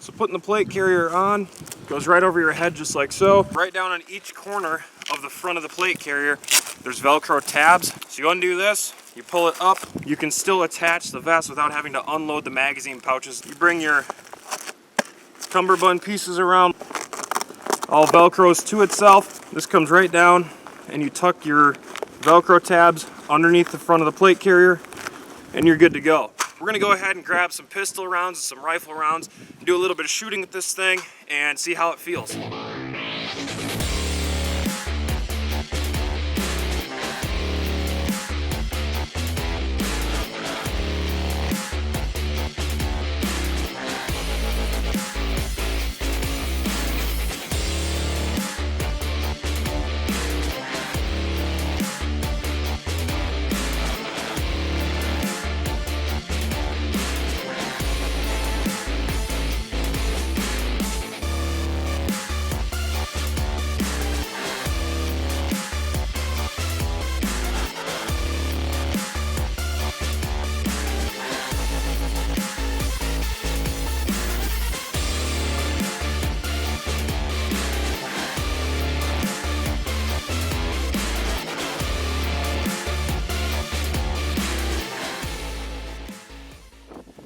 So putting the plate carrier on, goes right over your head just like so. Right down on each corner of the front of the plate carrier, there's Velcro tabs. So you undo this, you pull it up, you can still attach the vest without having to unload the magazine pouches. You bring your cummerbund pieces around, all Velcros to itself. This comes right down and you tuck your Velcro tabs underneath the front of the plate carrier and you're good to go. We're gonna go ahead and grab some pistol rounds and some rifle rounds, do a little bit of shooting with this thing and see how it feels.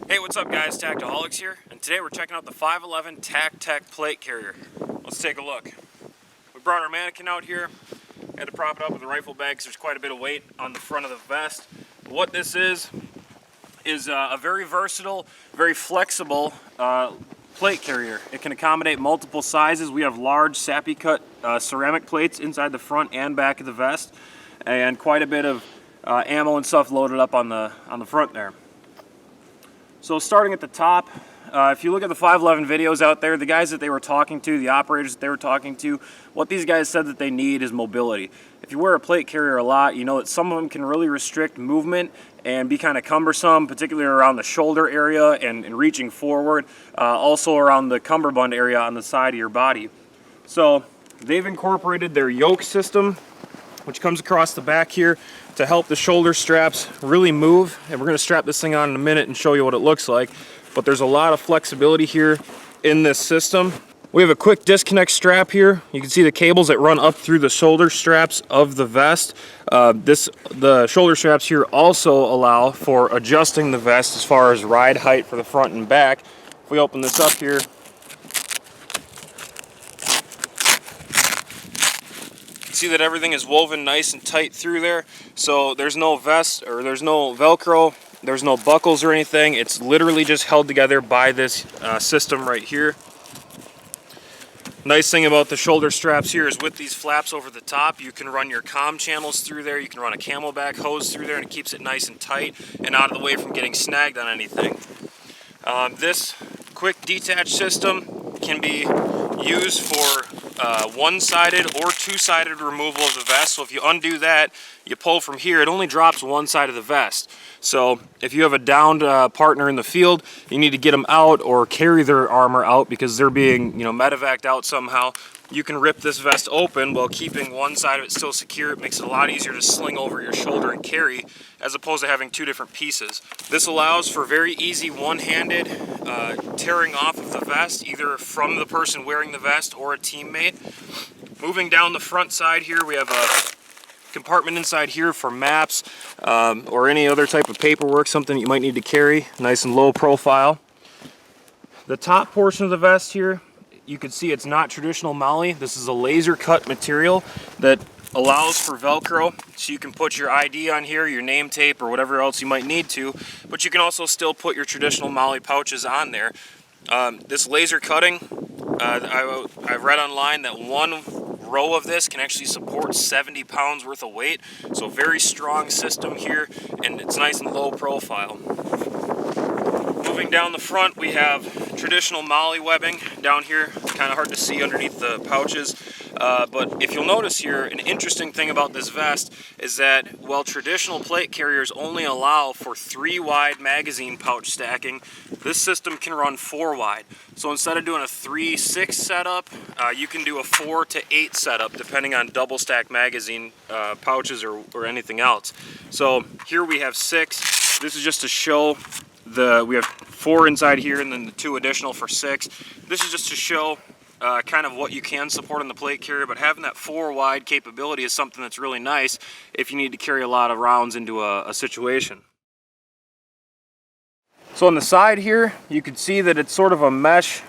Hey, what's up guys, Tactiholics here, and today we're checking out the 511 TacTec Plate Carrier. Let's take a look. We brought our mannequin out here, had to prop it up with a rifle bag because there's quite a bit of weight on the front of the vest. What this is a very versatile, very flexible plate carrier. It can accommodate multiple sizes. We have large sappy cut ceramic plates inside the front and back of the vest, and quite a bit of ammo and stuff loaded up on the front there. So starting at the top, if you look at the 511 videos out there, the guys that they were talking to, the operators that they were talking to, what these guys said that they need is mobility. If you wear a plate carrier a lot, you know that some of them can really restrict movement and be kind of cumbersome, particularly around the shoulder area and reaching forward, also around the cummerbund area on the side of your body. So they've incorporated their yoke system, which comes across the back here to help the shoulder straps really move. And we're going to strap this thing on in a minute and show you what it looks like. But there's a lot of flexibility here in this system. We have a quick disconnect strap here. You can see the cables that run up through the shoulder straps of the vest. The shoulder straps here also allow for adjusting the vest as far as ride height for the front and back. If we open this up here, see that everything is woven nice and tight through there, so there's no vest or there's no Velcro, there's no buckles or anything. It's literally just held together by this system right here. Nice thing about the shoulder straps here is with these flaps over the top, you can run your comm channels through there, you can run a camelback hose through there, and it keeps it nice and tight and out of the way from getting snagged on anything. This quick detach system can be used for one-sided or two-sided removal of the vest. So if you undo that, you pull from here, it only drops one side of the vest. So if you have a downed partner in the field, you need to get them out or carry their armor out because they're being, medevaced out somehow. You can rip this vest open while keeping one side of it still secure. It makes it a lot easier to sling over your shoulder and carry as opposed to having two different pieces. This allows for very easy one-handed tearing off of the vest, either from the person wearing the vest or a teammate. Moving down the front side here, we have a compartment inside here for maps or any other type of paperwork, something that you might need to carry, nice and low profile. The top portion of the vest here, you can see it's not traditional MOLLE. This is a laser cut material that allows for Velcro, so you can put your ID on here, your name tape, or whatever else you might need to, but you can also still put your traditional MOLLE pouches on there. This laser cutting, I read online that one row of this can actually support 70 pounds worth of weight, so very strong system here, and it's nice and low profile. Moving down the front, we have traditional MOLLE webbing down here. It's kind of hard to see underneath the pouches, but if you'll notice here, an interesting thing about this vest is that while traditional plate carriers only allow for 3-wide magazine pouch stacking, this system can run 4-wide. So instead of doing a 3-6 setup, you can do a 4 to 8 setup depending on double stack magazine pouches or anything else. So here we have 6. This is just to show We have 4 inside here and then the 2 additional for 6. This is just to show kind of what you can support on the plate carrier, but having that 4 wide capability is something that's really nice if you need to carry a lot of rounds into a situation. So on the side here, you can see that it's sort of a mesh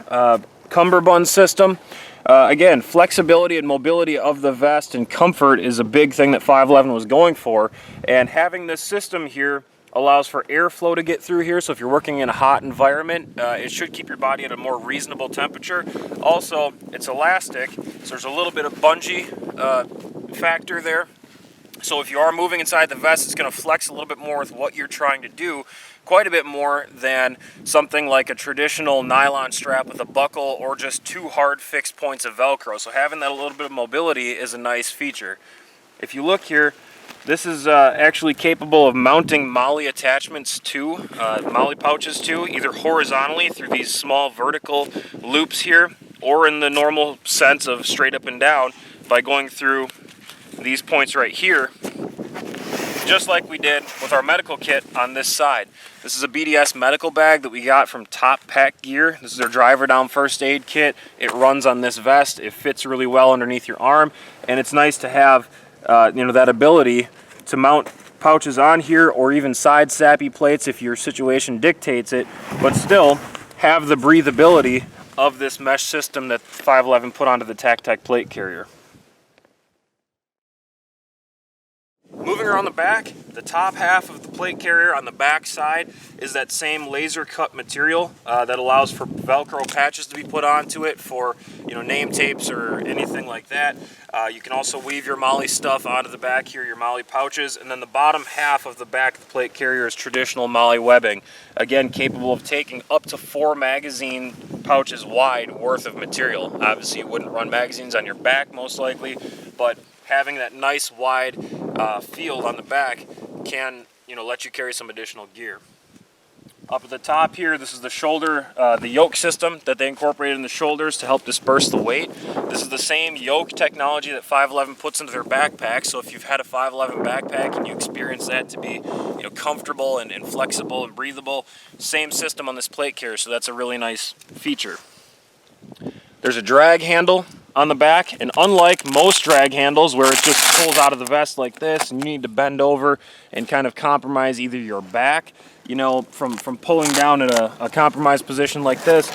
cummerbund system. Again, flexibility and mobility of the vest and comfort is a big thing that 511 was going for, and having this system here allows for airflow to get through here, so if you're working in a hot environment, it should keep your body at a more reasonable temperature. Also, it's elastic, so there's a little bit of bungee factor there. So if you are moving inside the vest, it's going to flex a little bit more with what you're trying to do, quite a bit more than something like a traditional nylon strap with a buckle or just 2 hard fixed points of Velcro. So having that a little bit of mobility is a nice feature. If you look here, this is actually capable of mounting MOLLE attachments to, MOLLE pouches to, either horizontally through these small vertical loops here, or in the normal sense of straight up and down by going through these points right here, just like we did with our medical kit on this side. This is a BDS medical bag that we got from TacTec Gear. This is their driver down first aid kit. It runs on this vest. It fits really well underneath your arm, and it's nice to have that ability to mount pouches on here, or even side sappy plates if your situation dictates it, but still have the breathability of this mesh system that 511 put onto the TacTec Plate Carrier. Moving around the back, the top half of the plate carrier on the back side is that same laser cut material that allows for Velcro patches to be put onto it for name tapes or anything like that. You can also weave your MOLLE stuff onto the back here, your MOLLE pouches, and then the bottom half of the back of the plate carrier is traditional MOLLE webbing. Again, capable of taking up to 4 magazine pouches wide worth of material. Obviously, you wouldn't run magazines on your back most likely, but having that nice wide field on the back can let you carry some additional gear. Up at the top here, this is the shoulder, the yoke system that they incorporated in the shoulders to help disperse the weight. This is the same yoke technology that 511 puts into their backpack. So if you've had a 511 backpack and you experience that to be comfortable and flexible and breathable, same system on this plate carrier. So that's a really nice feature. There's a drag handle on the back, and unlike most drag handles where it just pulls out of the vest like this and you need to bend over and kind of compromise either your back, from pulling down in a compromised position like this,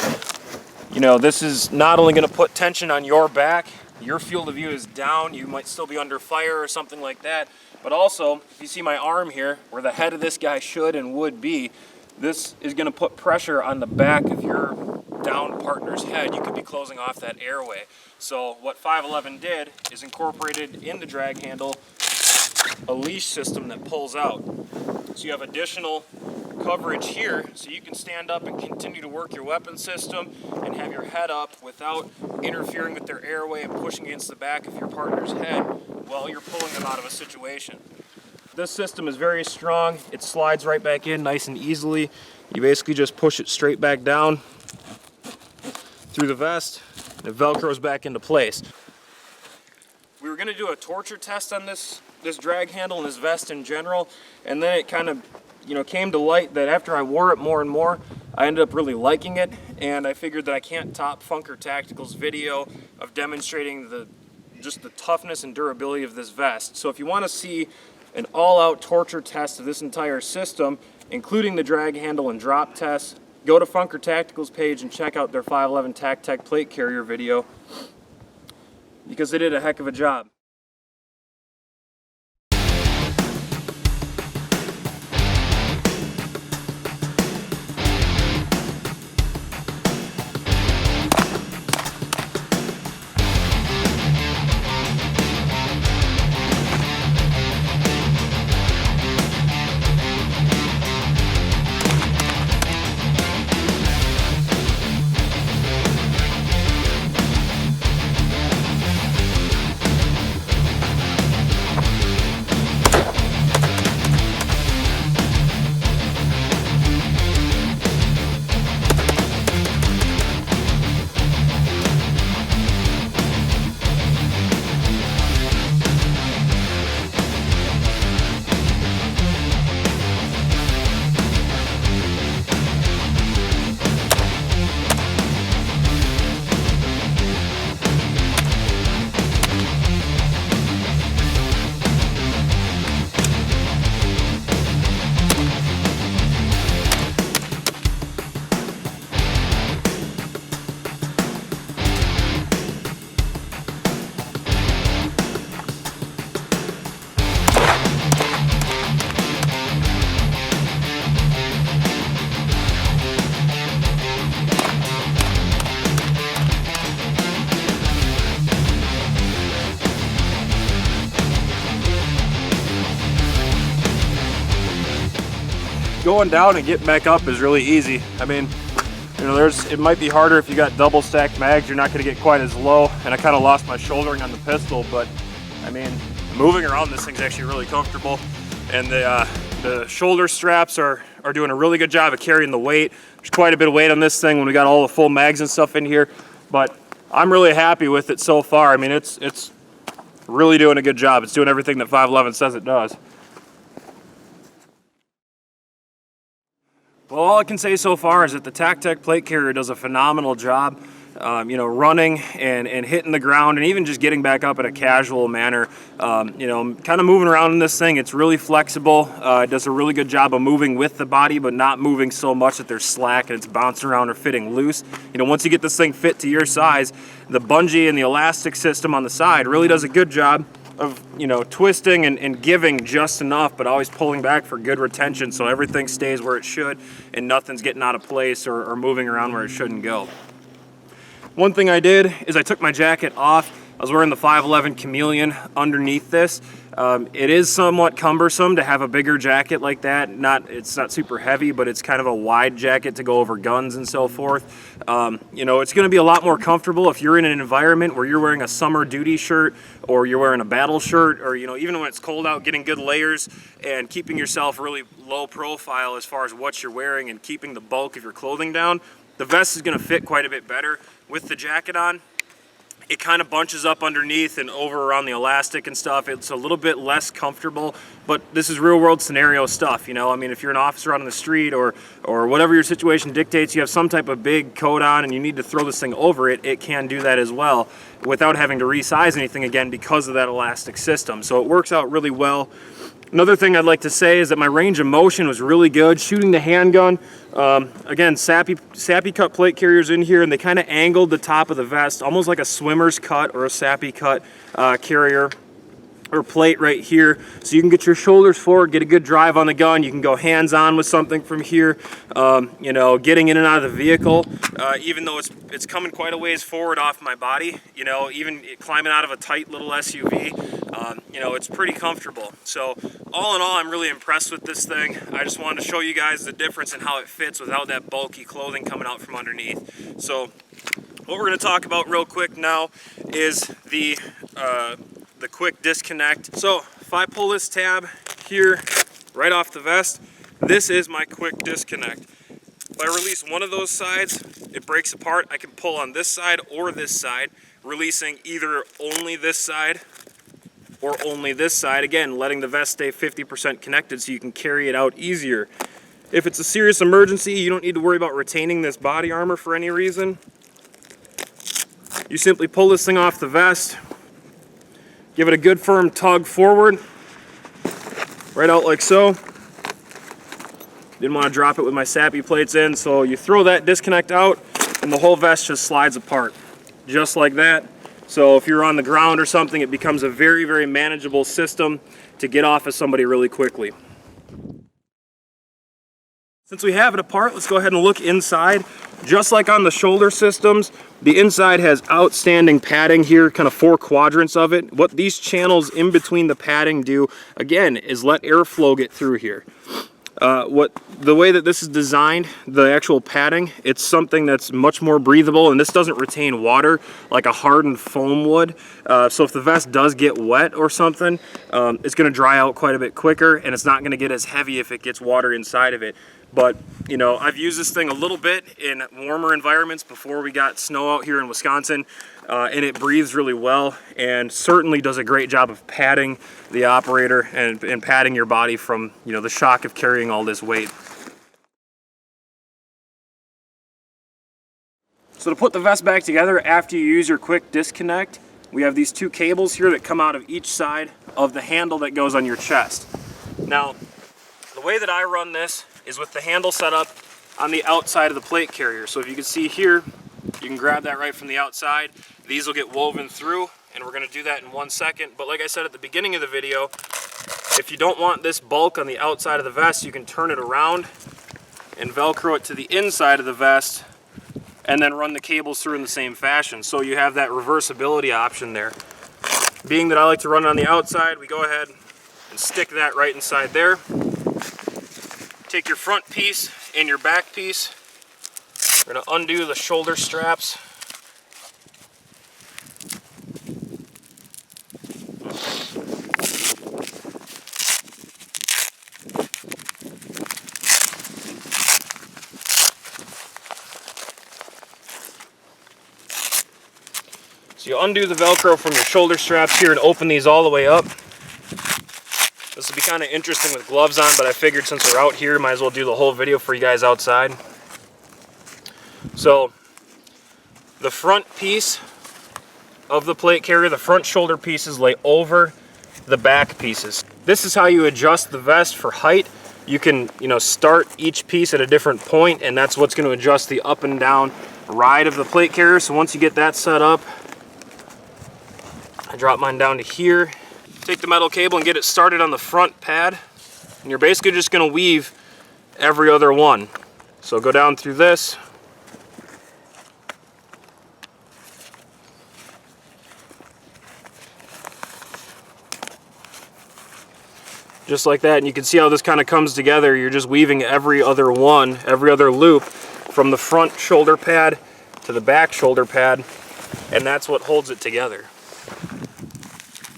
this is not only going to put tension on your back, your field of view is down, you might still be under fire or something like that, but also, if you see my arm here, where the head of this guy should and would be, this is going to put pressure on the back of your down partner's head. You could be closing off that airway. So what 511 did is incorporated in the drag handle a leash system that pulls out. So you have additional coverage here, so you can stand up and continue to work your weapon system and have your head up without interfering with their airway and pushing against the back of your partner's head while you're pulling them out of a situation. This system is very strong. It slides right back in nice and easily. You basically just push it straight back down through the vest, and it Velcros back into place. We were going to do a torture test on this drag handle and this vest in general, and then it kind of came to light that after I wore it more and more, I ended up really liking it, and I figured that I can't top Funker Tactical's video of demonstrating just the toughness and durability of this vest. So if you want to see an all-out torture test of this entire system, including the drag handle and drop tests, go to Funker Tactical's page and check out their 511 TacTec Plate Carrier video, because they did a heck of a job. going down and getting back up is really easy. I mean, you know, it might be harder if you got double stacked mags. You're not going to get quite as low, and I kind of lost my shouldering on the pistol, but I mean, moving around this thing's actually really comfortable, and the shoulder straps are doing a really good job of carrying the weight. There's quite a bit of weight on this thing when we got all the full mags and stuff in here, but I'm really happy with it so far. I mean, it's really doing a good job. It's doing everything that 511 says it does. Well, all I can say so far is that the TacTec Plate Carrier does a phenomenal job, you know, running and hitting the ground, and even just getting back up in a casual manner. You know, kind of moving around in this thing. It's really flexible. It does a really good job of moving with the body, but not moving so much that there's slack and it's bouncing around or fitting loose. You know, once you get this thing fit to your size, the bungee and the elastic system on the side really does a good job of, you know, twisting and giving just enough, but always pulling back for good retention, so everything stays where it should and nothing's getting out of place or moving around where it shouldn't go. One thing I did is I took my jacket off. I was wearing the 511 Chameleon underneath this. It is somewhat cumbersome to have a bigger jacket like that. It's not super heavy, but it's kind of a wide jacket to go over guns and so forth. You know, it's going to be a lot more comfortable if you're in an environment where you're wearing a summer duty shirt, or you're wearing a battle shirt, or, you know, even when it's cold out, getting good layers and keeping yourself really low profile as far as what you're wearing and keeping the bulk of your clothing down. The vest is going to fit quite a bit better with the jacket on. It kind of bunches up underneath and over around the elastic and stuff. It's a little bit less comfortable, but this is real world scenario stuff, you know. I mean, if you're an officer out on the street or whatever your situation dictates, you have some type of big coat on and you need to throw this thing over it, it can do that as well without having to resize anything again because of that elastic system. So it works out really well. Another thing I'd like to say is that my range of motion was really good. Shooting the handgun, again, sappy cut plate carriers in here, and they kind of angled the top of the vest, almost like a swimmer's cut or a sappy cut carrier or plate right here, so you can get your shoulders forward, get a good drive on the gun. You can go hands-on with something from here. You know, getting in and out of the vehicle, even though it's coming quite a ways forward off my body, you know, even climbing out of a tight little SUV, you know, it's pretty comfortable. So all in all, I'm really impressed with this thing. I just wanted to show you guys the difference in how it fits without that bulky clothing coming out from underneath. So what we're going to talk about real quick now is the quick disconnect. So if I pull this tab here right off the vest, this is my quick disconnect. If I release one of those sides, it breaks apart. I can pull on this side or this side, releasing either only this side or only this side, again letting the vest stay 50% connected so you can carry it out easier. If it's a serious emergency, you don't need to worry about retaining this body armor for any reason. You simply pull this thing off the vest, give it a good firm tug forward, right out like so. Didn't want to drop it with my sappy plates in, so you throw that disconnect out and the whole vest just slides apart, just like that. So if you're on the ground or something, it becomes a very, very manageable system to get off of somebody really quickly. Since we have it apart, let's go ahead and look inside. Just like on the shoulder systems, the inside has outstanding padding here, kind of 4 quadrants of it. What these channels in between the padding do, again, is let airflow get through here. The way that this is designed, the actual padding, it's something that's much more breathable, and this doesn't retain water like a hardened foam would. So if the vest does get wet or something, it's going to dry out quite a bit quicker, and it's not going to get as heavy if it gets water inside of it. But, you know, I've used this thing a little bit in warmer environments before we got snow out here in Wisconsin, and it breathes really well and certainly does a great job of padding the operator and padding your body from, you know, the shock of carrying all this weight. So to put the vest back together after you use your quick disconnect, we have these 2 cables here that come out of each side of the handle that goes on your chest. Now, the way that I run this is with the handle set up on the outside of the plate carrier. So if you can see here, you can grab that right from the outside. These will get woven through, and we're going to do that in 1 second. But like I said at the beginning of the video, if you don't want this bulk on the outside of the vest, you can turn it around and Velcro it to the inside of the vest and then run the cables through in the same fashion. So you have that reversibility option there. Being that I like to run it on the outside, we go ahead and stick that right inside there. take your front piece and your back piece. We're going to undo the shoulder straps. So you undo the Velcro from your shoulder straps here and open these all the way up. This will be kind of interesting with gloves on, but I figured since we're out here, might as well do the whole video for you guys outside. So the front piece of the plate carrier, the front shoulder pieces lay over the back pieces. This is how you adjust the vest for height. You can, start each piece at a different point, and that's what's going to adjust the up and down ride of the plate carrier. So once you get that set up, I drop mine down to here. Take the metal cable and get it started on the front pad, and you're basically just going to weave every other one. So go down through this, just like that, and you can see how this kind of comes together. You're just weaving every other one, every other loop from the front shoulder pad to the back shoulder pad, and that's what holds it together.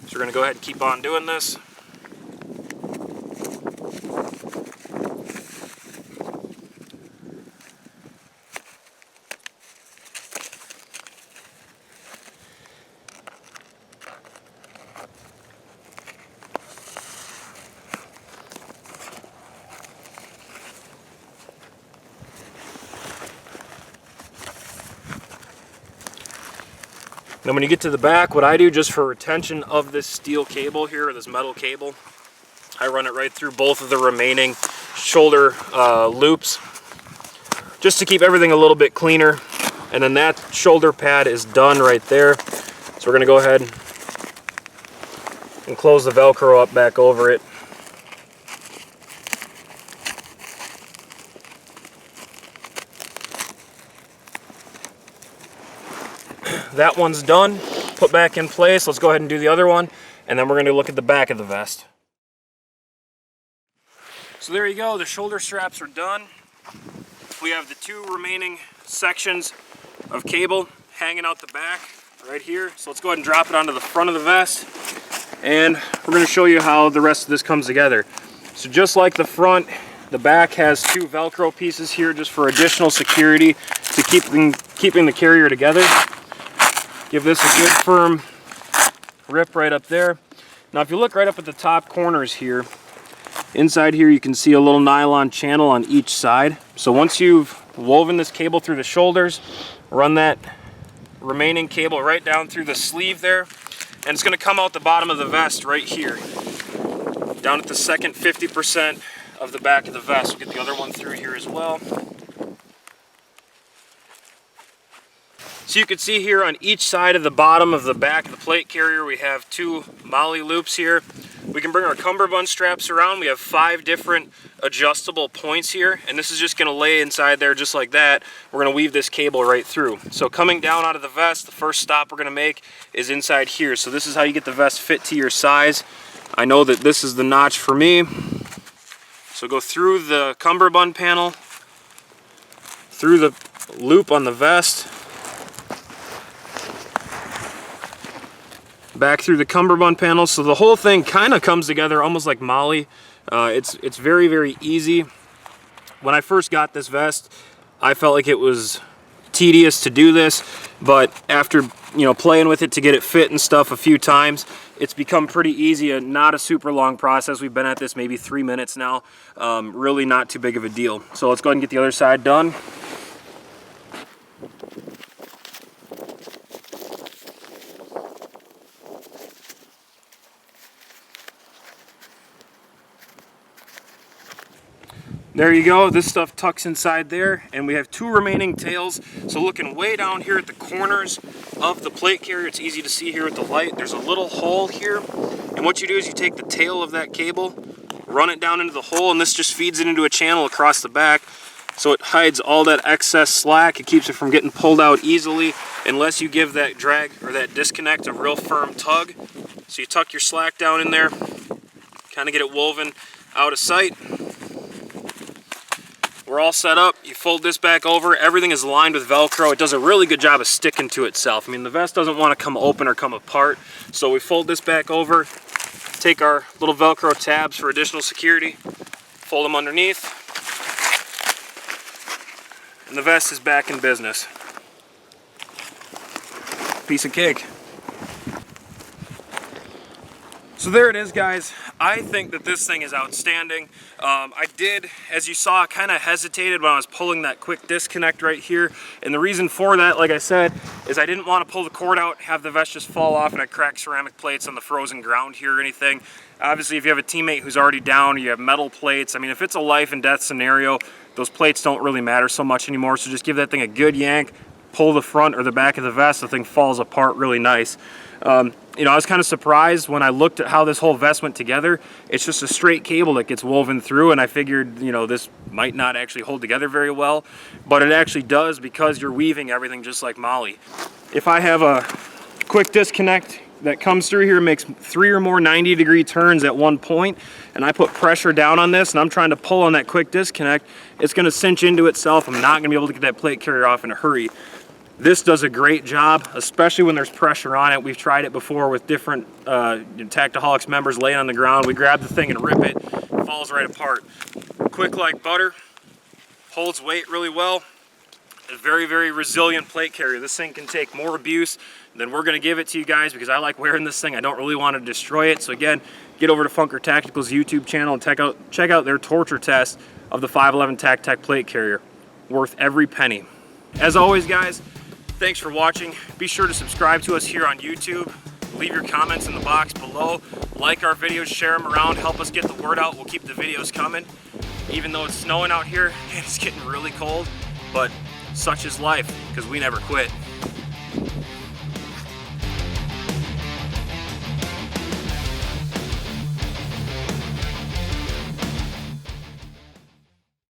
So we're going to go ahead and keep on doing this. Then when you get to the back, what I do just for retention of this steel cable here, or this metal cable, I run it right through both of the remaining shoulder loops, just to keep everything a little bit cleaner. And then that shoulder pad is done right there. So we're going to go ahead and close the Velcro up back over it. That one's done, put back in place. Let's go ahead and do the other one, and then we're going to look at the back of the vest. So there you go, the shoulder straps are done. We have the two remaining sections of cable hanging out the back right here. So let's go ahead and drop it onto the front of the vest, and we're going to show you how the rest of this comes together. So just like the front, the back has two Velcro pieces here just for additional security to keeping the carrier together. Give this a good firm rip right up there. Now if you look right up at the top corners here, inside here you can see a little nylon channel on each side. So once you've woven this cable through the shoulders, run that remaining cable right down through the sleeve there, and it's going to come out the bottom of the vest right here, down at the second 50% of the back of the vest. We'll get the other one through here as well. So you can see here on each side of the bottom of the back of the plate carrier, we have two molly loops here. We can bring our cummerbund straps around. We have 5 different adjustable points here, and this is just going to lay inside there just like that. We're going to weave this cable right through. So coming down out of the vest, the first stop we're going to make is inside here. So this is how you get the vest fit to your size. I know that this is the notch for me. So go through the cummerbund panel, through the loop on the vest, back through the cummerbund panel. So the whole thing kind of comes together almost like molly. It's very, very easy. When I first got this vest, I felt like it was tedious to do this, but after playing with it to get it fit and stuff a few times, it's become pretty easy and not a super long process. We've been at this maybe 3 minutes now. Really not too big of a deal. So let's go ahead and get the other side done. There you go, this stuff tucks inside there, and we have 2 remaining tails. So looking way down here at the corners of the plate carrier, it's easy to see here with the light, there's a little hole here, and what you do is you take the tail of that cable, run it down into the hole, and this just feeds it into a channel across the back, so it hides all that excess slack. It keeps it from getting pulled out easily unless you give that drag or that disconnect a real firm tug. So you tuck your slack down in there, kind of get it woven out of sight. we're all set up. You fold this back over. Everything is lined with Velcro. It does a really good job of sticking to itself. I mean, the vest doesn't want to come open or come apart. So we fold this back over, take our little Velcro tabs for additional security, fold them underneath, and the vest is back in business. Piece of cake. So there it is, guys. I think that this thing is outstanding. I did, as you saw, kind of hesitated when I was pulling that quick disconnect right here. And the reason for that, like I said, is I didn't want to pull the cord out, have the vest just fall off, and I crack ceramic plates on the frozen ground here or anything. Obviously, if you have a teammate who's already down, or you have metal plates, I mean, if it's a life and death scenario, those plates don't really matter so much anymore. So just give that thing a good yank, pull the front or the back of the vest, the thing falls apart really nice. You know, I was kind of surprised when I looked at how this whole vest went together. It's just a straight cable that gets woven through, and I figured, you know, this might not actually hold together very well, but it actually does because you're weaving everything just like Molly. If I have a quick disconnect that comes through here, makes 3 or more 90-degree turns at one point, and I put pressure down on this and I'm trying to pull on that quick disconnect, it's going to cinch into itself. I'm not going to be able to get that plate carrier off in a hurry. This does a great job, especially when there's pressure on it. We've tried it before with different Tactiholics members laying on the ground. We grab the thing and rip it, it falls right apart. Quick like butter, holds weight really well. A very, very resilient plate carrier. This thing can take more abuse than we're gonna give it to you guys because I like wearing this thing. I don't really want to destroy it. So again, get over to Funker Tactical's YouTube channel and check out their torture test of the 511 TacTec Plate Carrier. Worth every penny. As always, guys, thanks for watching. Be sure to subscribe to us here on YouTube. Leave your comments in the box below. Like our videos, share them around, help us get the word out. We'll keep the videos coming. Even though it's snowing out here and it's getting really cold, but such is life because we never quit.